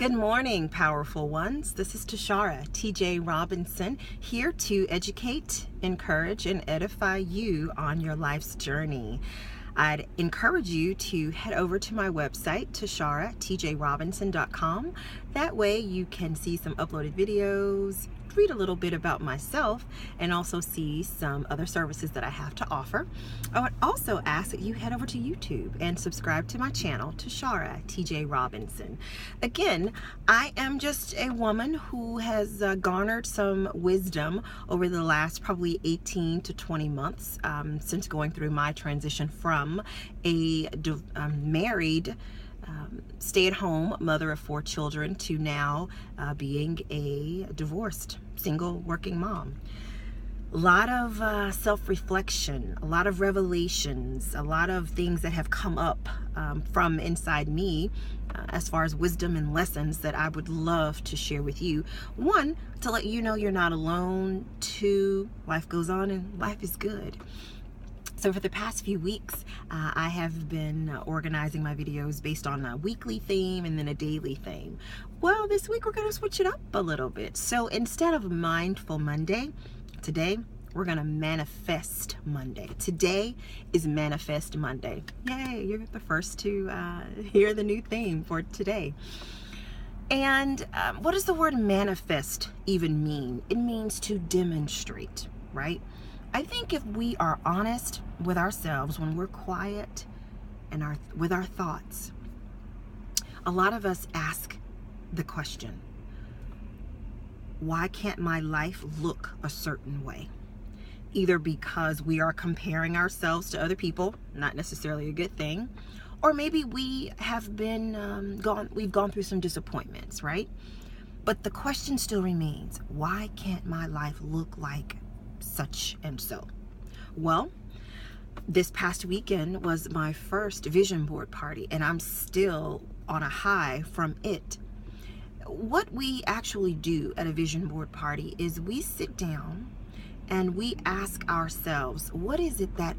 Good morning, powerful ones. This is Tashara T.J. Robinson, here to educate, encourage, and edify you on your life's journey. I'd encourage you to head over to my website, tasharatjrobinson.com. That way you can see some uploaded videos, read a little bit about myself, and also see some other services that I have to offer. I would also ask that you head over to YouTube and subscribe to my channel, Tashara T.J. Robinson. Again, I am just a woman who has garnered some wisdom over the last probably 18 to 20 months since going through my transition from a married stay-at-home mother of 4 children to now being a divorced single working mom. A lot of self-reflection, a lot of revelations, a lot of things that have come up from inside me as far as wisdom and lessons that I would love to share with you. 1, to let you know you're not alone. 2, life goes on and life is good. So for the past few weeks, I have been organizing my videos based on a weekly theme and then a daily theme. Well, this week we're going to switch it up a little bit. So instead of Mindful Monday, today we're going to Manifest Monday. Today is Manifest Monday. Yay, you're the first to hear the new theme for today. And what does the word manifest even mean? It means to demonstrate, right? I think if we are honest with ourselves when we're quiet and with our thoughts, a lot of us ask the question, why can't my life look a certain way? Either because we are comparing ourselves to other people, not necessarily a good thing, or maybe we have been we've gone through some disappointments, right? But the question still remains, why can't my life look like such and so? Well, this past weekend was my first vision board party, and I'm still on a high from it. What we actually do at a vision board party is we sit down and we ask ourselves, what is it that,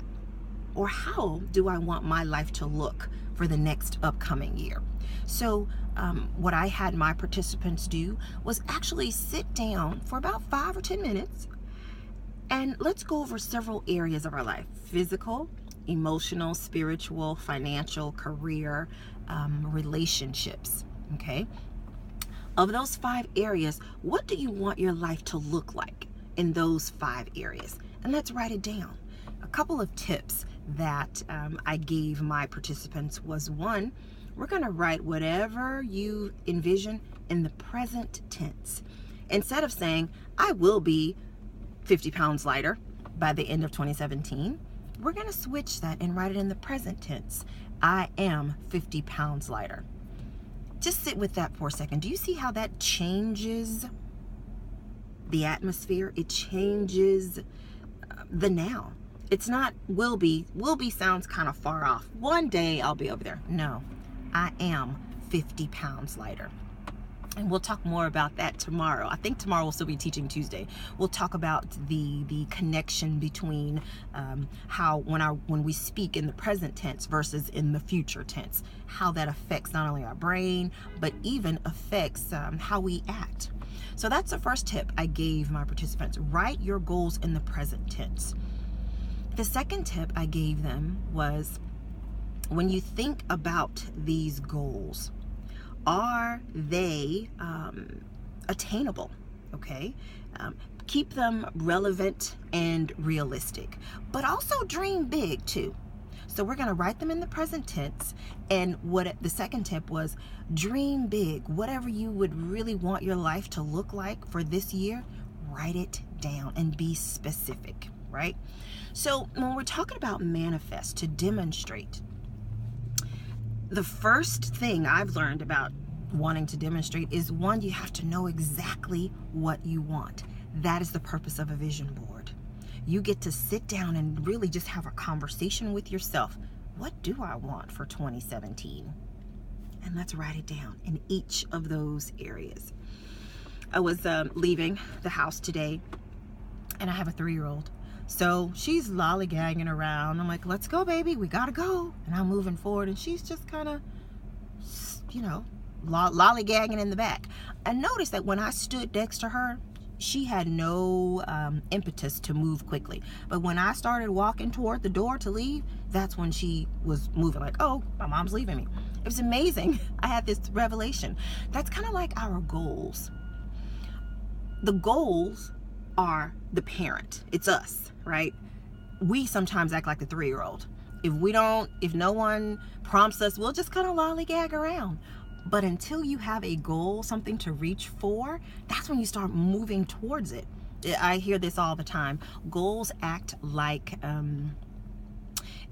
or how do I want my life to look for the next upcoming year? So what I had my participants do was actually sit down for about 5 or 10 minutes and let's go over several areas of our life: physical, emotional, spiritual, financial, career, relationships, okay? Of those 5 areas, what do you want your life to look like in those 5 areas? And let's write it down. A couple of tips that I gave my participants was, 1, we're gonna write whatever you envision in the present tense. Instead of saying, I will be 50 pounds lighter by the end of 2017, we're going to switch that and write it in the present tense. I am 50 pounds lighter. Just sit with that for a second. Do you see how that changes the atmosphere? It changes the now. It's not will be. Will be sounds kind of far off. One day I'll be over there. No, I am 50 pounds lighter. And we'll talk more about that tomorrow. I think tomorrow we'll still be teaching Tuesday. We'll talk about the connection between how when we speak in the present tense versus in the future tense, how that affects not only our brain, but even affects how we act. So that's the first tip I gave my participants. Write your goals in the present tense. The second tip I gave them was, when you think about these goals, are they attainable? Okay, keep them relevant and realistic, but also dream big too. So we're going to write them in the present tense, and what the second tip was, dream big. Whatever you would really want your life to look like for this year, write it down and be specific, right? So when we're talking about manifest, to demonstrate, the first thing I've learned about wanting to demonstrate is, 1, you have to know exactly what you want. That is the purpose of a vision board. You get to sit down and really just have a conversation with yourself. What do I want for 2017? And let's write it down in each of those areas. I was leaving the house today, and I have a 3-year-old. So she's lollygagging around. I'm like, let's go, baby, we gotta go. And I'm moving forward, and she's just kind of, lollygagging in the back. I noticed that when I stood next to her, she had no impetus to move quickly. But when I started walking toward the door to leave, that's when she was moving, like, oh, my mom's leaving me. It was amazing. I had this revelation. That's kind of like our goals. The goals are the parent. It's us, right? We sometimes act like the 3-year-old. If no one prompts us, we'll just kind of lollygag around. But until you have a goal, something to reach for, that's when you start moving towards it. I hear this all the time. Goals act like,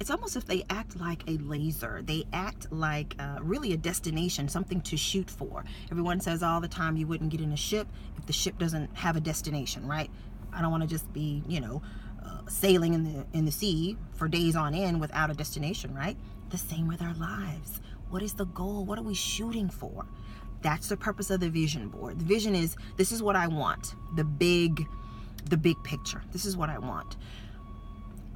it's almost if they act like a laser. They act like really a destination, something to shoot for. Everyone says all the time you wouldn't get in a ship if the ship doesn't have a destination, right? I don't want to just be, sailing in the sea for days on end without a destination, right? The same with our lives. What is the goal? What are we shooting for? That's the purpose of the vision board. The vision is, this is what I want. The big picture. This is what I want.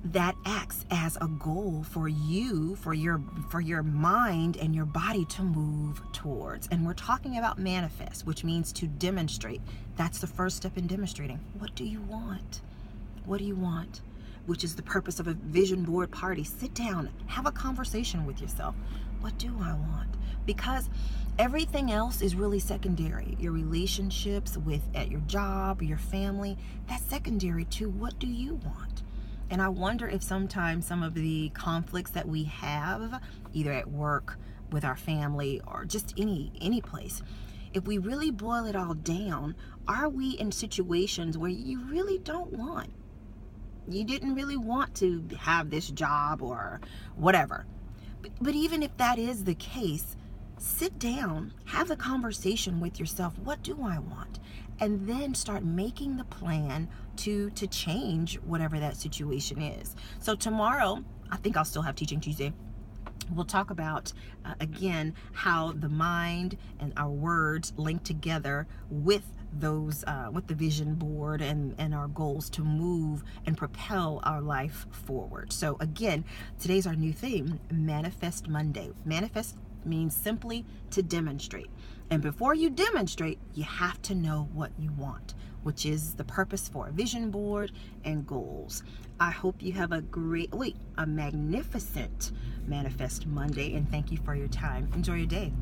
That acts as a goal for you, for your mind and your body to move towards. And we're talking about manifest, which means to demonstrate. That's the first step in demonstrating. What do you want? What do you want? Which is the purpose of a vision board party. Sit down, have a conversation with yourself. What do I want? Because everything else is really secondary. Your relationships at your job, your family, that's secondary to what do you want? And I wonder if sometimes some of the conflicts that we have, either at work, with our family, or just any place, if we really boil it all down, are we in situations where you really don't want? You didn't really want to have this job or whatever. But even if that is the case, sit down, have the conversation with yourself. What do I want? And then start making the plan to change whatever that situation is. So tomorrow, I think I'll still have Teaching Tuesday. We'll talk about, again, how the mind and our words link together with those, with the vision board and our goals to move and propel our life forward. So again, today's our new theme, Manifest Monday. Manifest means simply to demonstrate. And before you demonstrate, you have to know what you want, which is the purpose for a vision board and goals. I hope you have a magnificent Manifest Monday, and thank you for your time. Enjoy your day.